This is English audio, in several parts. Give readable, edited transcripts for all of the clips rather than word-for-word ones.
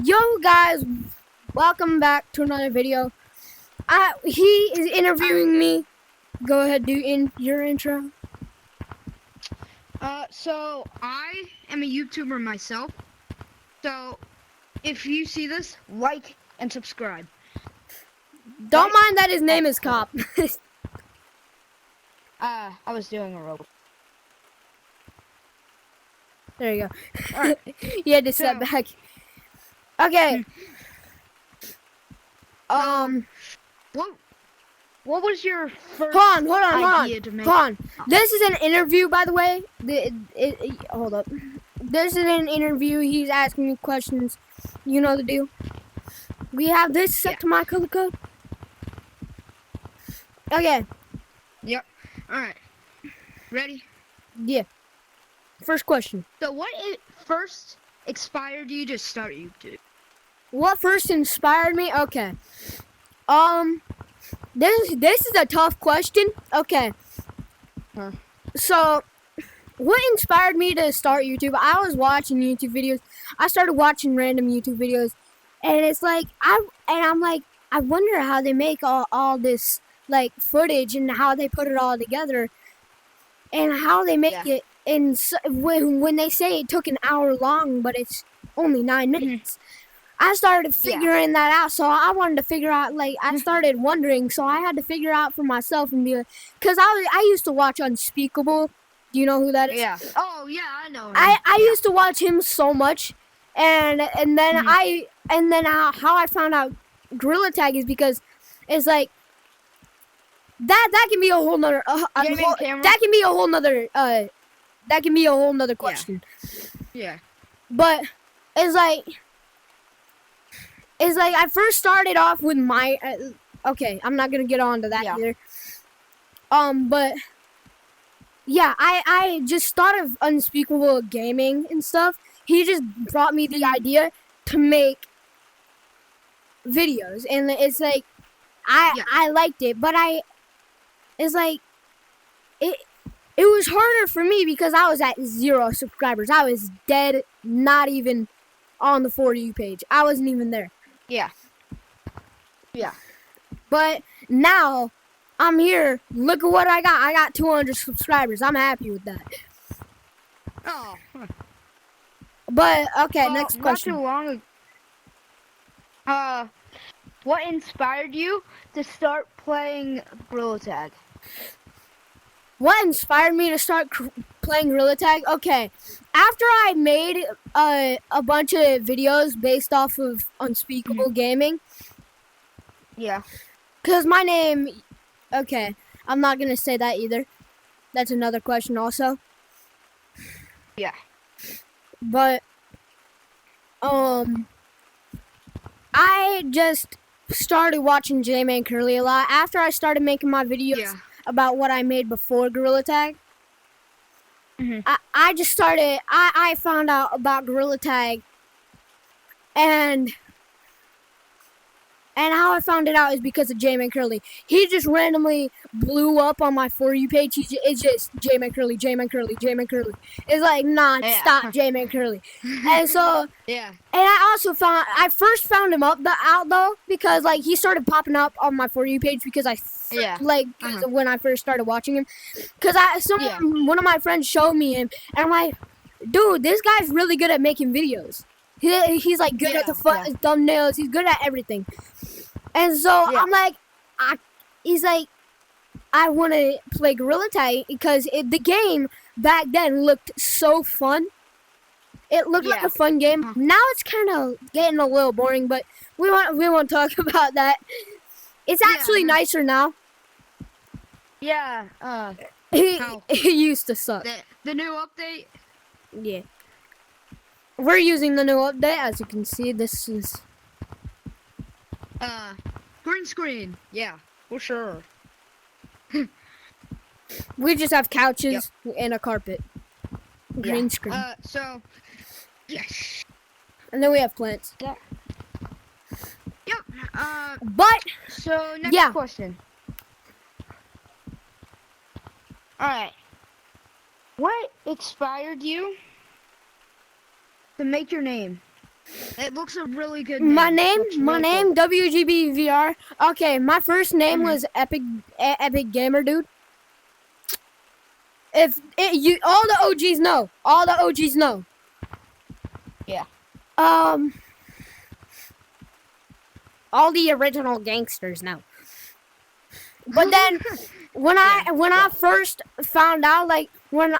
Yo guys, welcome back to another video. He is interviewing me. Go ahead, do your intro. So I am a YouTuber myself. So if you see this, like and subscribe. Don't mind that his name is Cop. I was doing a robot. There you go. Alright. You had to step back. Okay. What was your first Hold on. idea to make? Hold on. This is an interview, by the way. Hold up. This is an interview. He's asking me questions. You know the deal. We have this set to my color code. Okay. Yep. Alright. Ready? Yeah. First question. So what first inspired you to start YouTube? What first inspired me? Okay. This is a tough question. Okay. So, what inspired me to start YouTube? I was watching YouTube videos. I started watching random YouTube videos, and it's like I'm like, I wonder how they make all this like footage and how they put it all together, and how they make it. And when they say it took an hour long, but it's only 9 minutes. I started figuring that out, so I wanted to figure out, like, I started wondering, so I had to figure out for myself and be like, because I used to watch Unspeakable. Do you know who that is? Yeah. Oh, yeah, I know him. I used to watch him so much, and then how I found out Gorilla Tag is because it's like, that can be a whole nother, that can be a whole nother question. Yeah. But it's like I first started off with my okay, I'm not gonna get on to that either. But yeah, I just thought of Unspeakable Gaming and stuff. He just brought me the idea to make videos, and it's like I liked it, but it's like it was harder for me because I was at 0 subscribers. I was dead, not even on the For You page. I wasn't even there. Yeah. But now I'm here. Look at what I got. I got 200 subscribers. I'm happy with that. Oh. But okay, next question. Not too long ago. What inspired you to start playing Gorilla Tag? What inspired me to start playing Gorilla Tag? Okay, after I made a bunch of videos based off of Unspeakable Gaming. Yeah. Because my name... Okay, I'm not going to say that either. That's another question also. Yeah. But, I just started watching J-Man Curly a lot. After I started making my videos about what I made before Gorilla Tag, I just started... I found out about Gorilla Tag, and how I found it out is because of J-Man Curly. He just randomly blew up on my For You page. It's just J-Man Curly. It's like non-stop J-Man Curly. And so, and I first found him out though, because like he started popping up on my For You page because when I first started watching him. Because one of my friends showed me him, and I'm like, dude, this guy's really good at making videos. He's like good at the thumbnails. He's good at everything. And so I'm like, he's like, I want to play Gorilla Tag because the game back then looked so fun. It looked like a fun game. Now it's kind of getting a little boring, but we won't talk about that. It's actually nicer now. Yeah. He used to suck. The new update. Yeah. We're using the new update, as you can see. This is green screen. Yeah, for sure. We just have couches and a carpet. Green screen. Yes. And then we have plants. Yeah. Yep. But so next question. All right. What inspired you to make your name? It looks a really good My name. name, WGBVR. Okay, my first name was Epic Gamer Dude. All the OGs know. All the OGs know. Yeah. All the original gangsters know. But then when I first found out, like when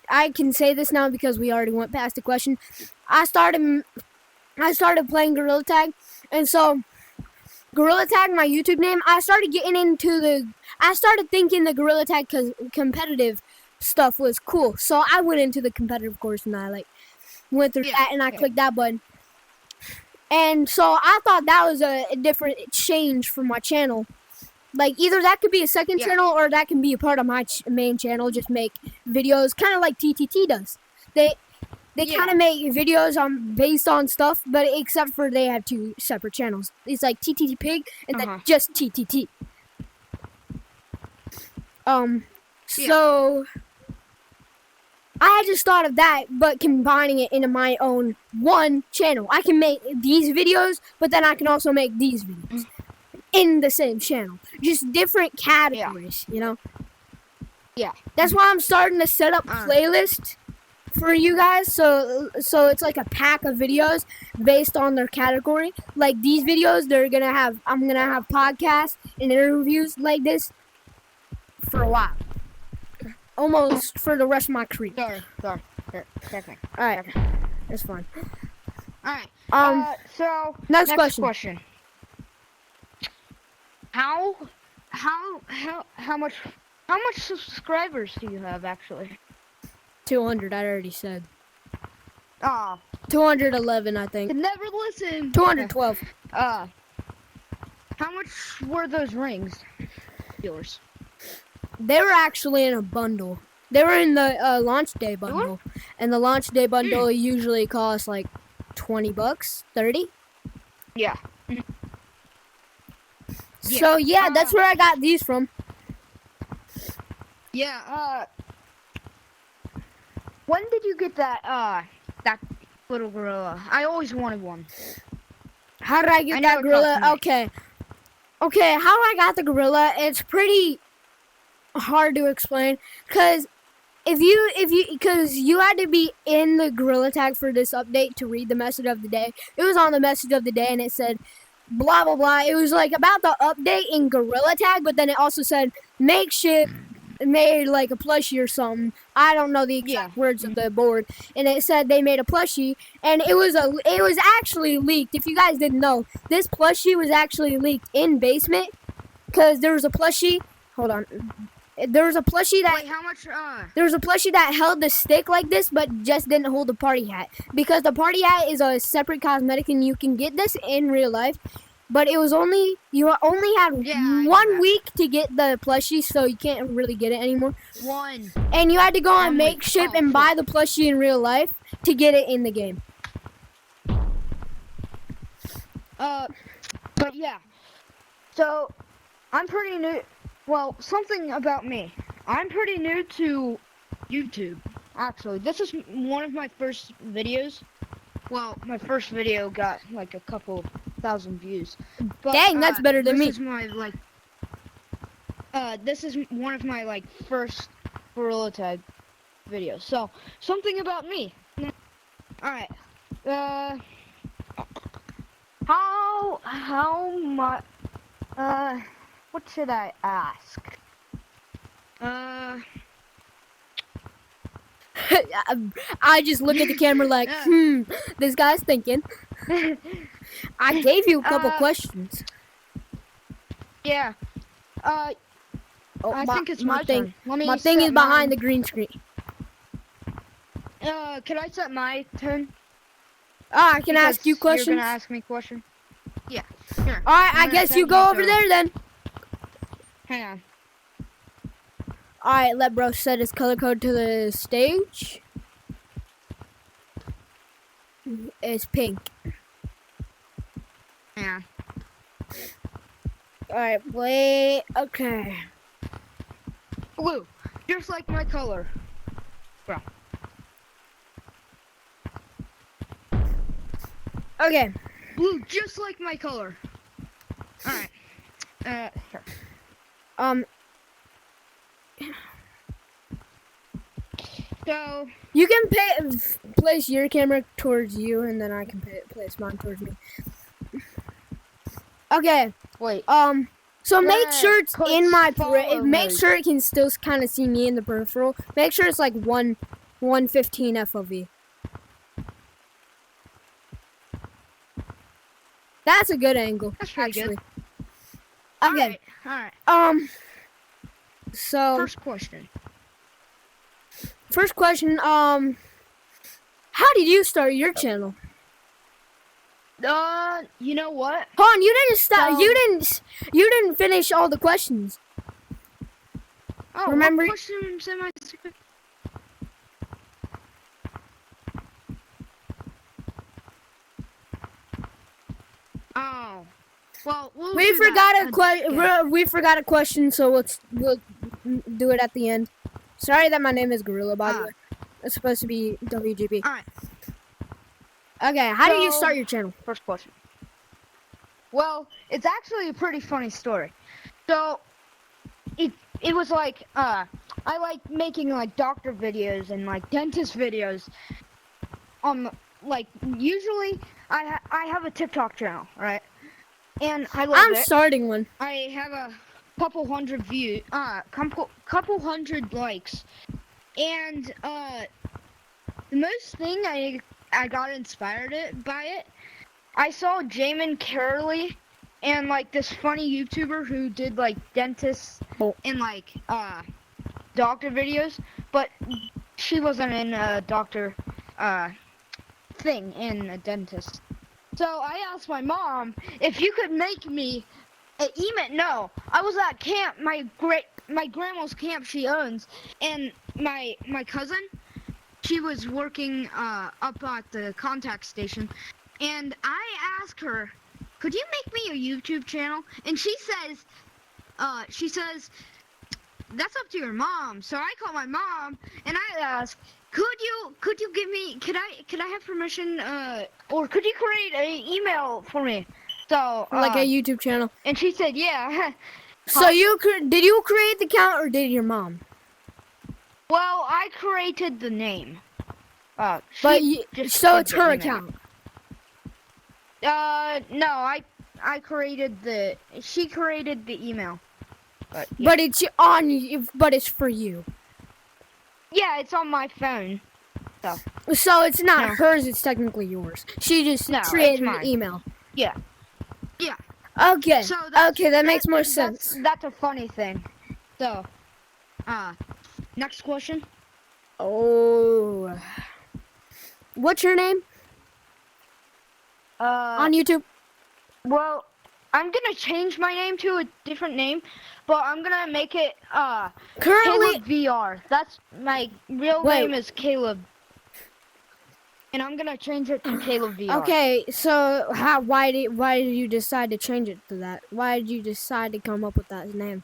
I can say this now because we already went past the question. I started playing Gorilla Tag, and so Gorilla Tag, my YouTube name. I started thinking the Gorilla Tag competitive stuff was cool, so I went into the competitive course and I went through that and I clicked that button. And so I thought that was a different change for my channel. Like, either that could be a second channel or that can be a part of my main channel. Just make videos, kind of like TTT does. They kind of make videos based on stuff, but except for they have two separate channels. It's like TTT Pig and then just TTT. So I just thought of that, but combining it into my own one channel. I can make these videos, but then I can also make these videos in the same channel. Just different categories, you know? Yeah. That's why I'm starting to set up playlists for you guys. So it's like a pack of videos based on their category. Like these videos, I'm gonna have podcasts and interviews like this for a while. Almost for the rest of my career. Sorry. Alright. That's fine. Alright. So next question. How much subscribers do you have actually? 200, I already said. 211, I think. Never listen. 212. How much were those rings? Yours. They were actually in a bundle. They were in the launch day bundle. And the launch day bundle usually costs like $20, 30. Yeah. So yeah, that's where I got these from. Yeah, when did you get that little gorilla? I always wanted one. How did I get that gorilla? Okay, how I got the gorilla, it's pretty hard to explain, because because you had to be in the Gorilla Tag for this update to read the message of the day. It was on the message of the day and it said blah blah blah. It was like about the update in Gorilla Tag, but then it also said makeshift made like a plushie or something. I don't know the exact words of the board, and it said they made a plushie, and it was actually leaked. If you guys didn't know, this plushie was actually leaked in basement, because there was a plushie. Hold on. There was a plushie that. Wait, how much? There was a plushie that held the stick like this, but just didn't hold the party hat, because the party hat is a separate cosmetic, and you can get this in real life. But you only had 1 week to get the plushie, so you can't really get it anymore. And you had to go on makeshift and buy the plushie in real life to get it in the game. But yeah. So I'm pretty new. Well, something about me. I'm pretty new to YouTube. Actually, this is one of my first videos. Well, my first video got like a couple thousand views. But, dang, that's better than me. This is my this is one of my like first Gorilla Tag videos. So something about me. All right. How much? What should I ask? I just look at the camera like, this guy's thinking. I gave you a couple questions. Yeah. I think it's my turn. My thing is behind the green screen. Can I set my turn? I can ask you questions. You're gonna ask me a question? Yeah. Here. Alright, I guess you go over there then. Hang on. Alright, let bro set his color code to the stage. It's pink. Yeah. Alright, wait. Okay. Blue. Just like my color. Bro. Okay. Blue, just like my color. Alright. Here. So You can place your camera towards you, and then I can place mine towards me. Okay. wait. So make sure it's put in my follow make mode. sure it can still kind of see me in the peripheral. Make sure it's like 115 FOV. That's a good angle. That's pretty actually. good. Okay. Alright. So First question. how did you start your channel? You know what? Hold on, you didn't start. You didn't finish all the questions. Oh, remember? What questions am I? Oh, well, we forgot we forgot a question, so we'll do it at the end. Sorry that my name is Gorilla, by the way. It's supposed to be WGB. Alright. Okay, how did you start your channel? First question. Well, it's actually a pretty funny story. So, it was like, I like making like doctor videos and like dentist videos. Like usually I have a TikTok channel, right? And I love it. I'm starting one. I have a couple hundred views, couple hundred likes, and the most thing I got inspired by it. I saw Jamin Curley and like this funny YouTuber who did like dentists and like doctor videos, but she wasn't in a doctor thing in a dentist. So I asked my mom if you could make me an email. No, I was at camp, my grandma's camp she owns, and my cousin, she was working up at the contact station, and I asked her, could you make me a YouTube channel? And she says, that's up to your mom. So I call my mom and I ask, could you give me, could I have permission, or could you create an email for me? So like a YouTube channel. And she said, yeah. So did you create the account or did your mom? Well, I created the name. So it's her account. No, I created she created the email. But, yeah. But it's for you. Yeah, it's on my phone. So it's not hers, it's technically yours. She just created an email. Yeah. Yeah. Okay. So that makes more sense. That's a funny thing. So, next question. Oh. What's your name? On YouTube? Well, I'm gonna change my name to a different name, but I'm gonna make it Caleb VR. That's my real name is Caleb, and I'm gonna change it to Caleb VR. Okay, so why did you decide to change it to that? Why did you decide to come up with that name?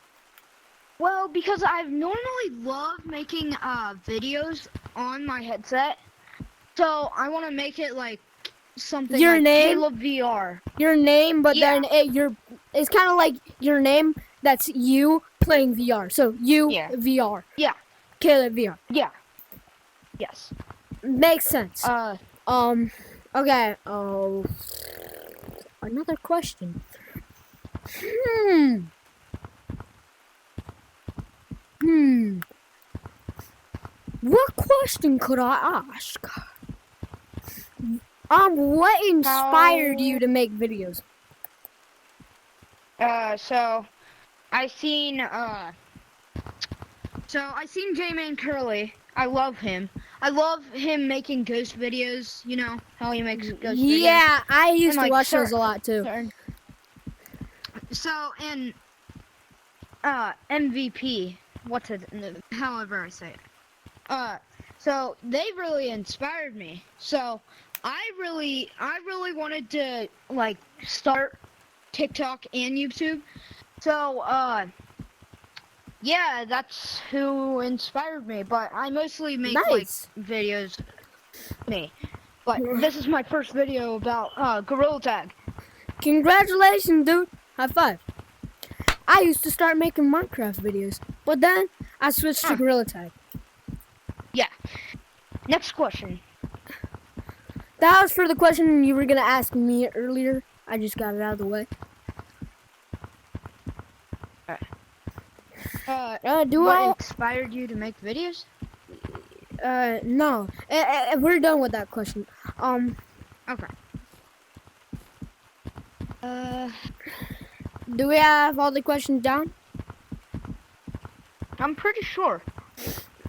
Well, because I normally love making videos on my headset, so I want to make it like something your like name? Caleb VR. Your name, but then it's kind of like your name. That's you playing VR. So you VR. Yeah. Caleb VR. Yeah. Yes. Makes sense. Okay. Oh. Another question. What question could I ask? What inspired you to make videos? So I seen J-Man Curly. I love him. I love him making ghost videos. You know how he makes ghost videos? Yeah, I used to watch those a lot too. So, and MVP, however I say it. So they really inspired me. So I really wanted to like start TikTok and YouTube. So yeah, that's who inspired me. But I mostly make like videos. But this is my first video about gorilla tag. Congratulations, dude. High five. I used to start making Minecraft videos, but then I switched to gorilla tag. Yeah. Next question. That was for the question you were gonna ask me earlier. I just got it out of the way. What inspired you to make videos? No. We're done with that question. Okay. Do we have all the questions down? I'm pretty sure.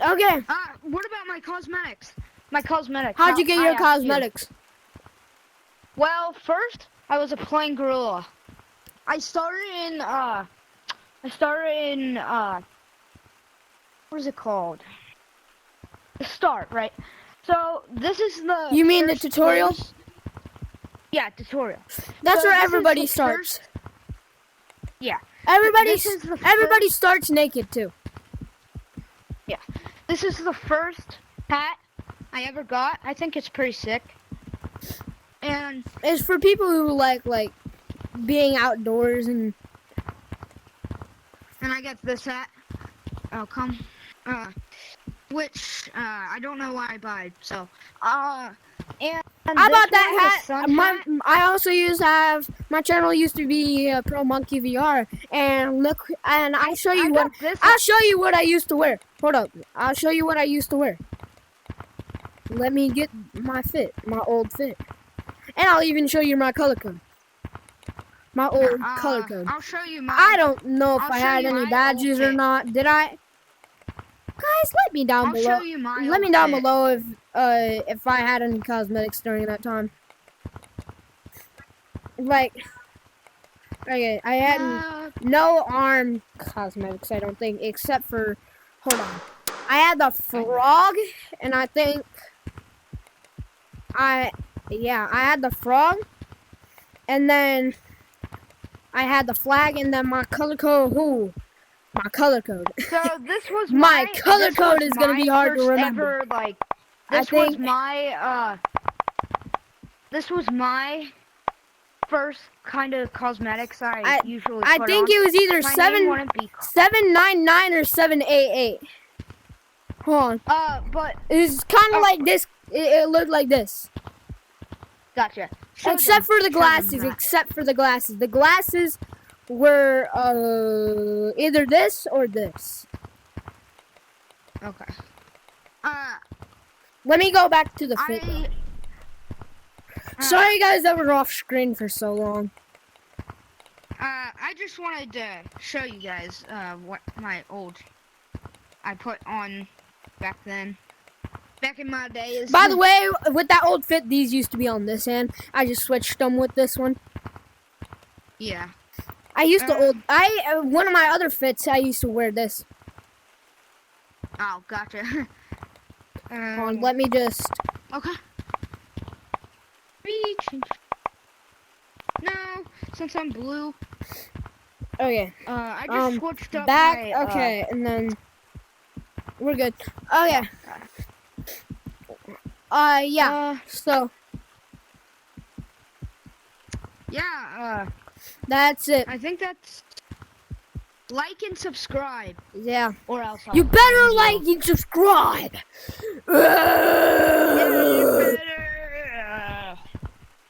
Okay. What about my cosmetics? My cosmetics. How'd you get your cosmetics? Well, first, I was a plain gorilla. I started in, what is it called? The start, right? So, this is the... You mean the tutorial? Place. Yeah, tutorial. That's so where everybody starts. Yeah. Everybody starts naked, too. Yeah. This is the first hat I ever got. I think it's pretty sick. And it's for people who like being outdoors and I got this hat. Oh, come. Which I don't know why I bought. So and I bought that hat. I also used to have my channel used to be Pro Monkey VR, and look, and I'll show you what I used to wear. Hold up, I'll show you what I used to wear. Let me get my old fit, and I'll even show you my color code. My old color code. I'll show you my. I don't know if I had any badges or not. Did I? Guys, let me down below. Show you my let me down below if I had any cosmetics during that time. Like, okay, I had no arm cosmetics, I don't think, except for, hold on. I had the frog, and I think, I had the frog, and then I had the flag, and then my color code, my color code. So this was my color code is gonna be hard to remember. This was my first kind of cosmetics I usually put I think on. it was either 799 or 788. Hold on. But it's kind of like this. It looked like this. Gotcha. Except for the glasses. The glasses were either this or this. Okay. Let me go back to the fit. Sorry guys that were off screen for so long. I just wanted to show you guys what my I put on back then. Back in my days. By the way, with that old fit, these used to be on this hand. I just switched them with this one. Yeah. I used to one of my other fits, I used to wear this. Oh, gotcha. Hold on, let me just. Okay. No, since I'm blue. Okay. I just switched up back. Okay, and then we're good. Oh yeah. Yeah. So. Yeah. That's it. I think that's. Like and subscribe. Yeah. Or else you better like and subscribe.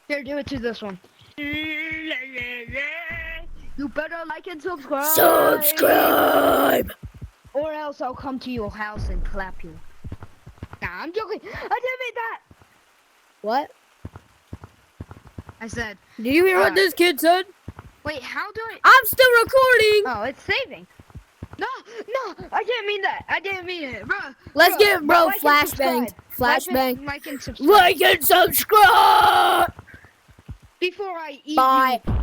Here, do it to this one. You better like and subscribe. Subscribe. Or else I'll come to your house and clap you. Nah, I'm joking. I didn't mean that. What? I said. Do you hear what this kid said? Wait, how do I? I'm still recording. Oh, it's saving. No, I didn't mean that. I didn't mean it, bro. Let's get flashbanged. Flashbang. Like and subscribe. Like and subscribe. Before I eat Bye. you.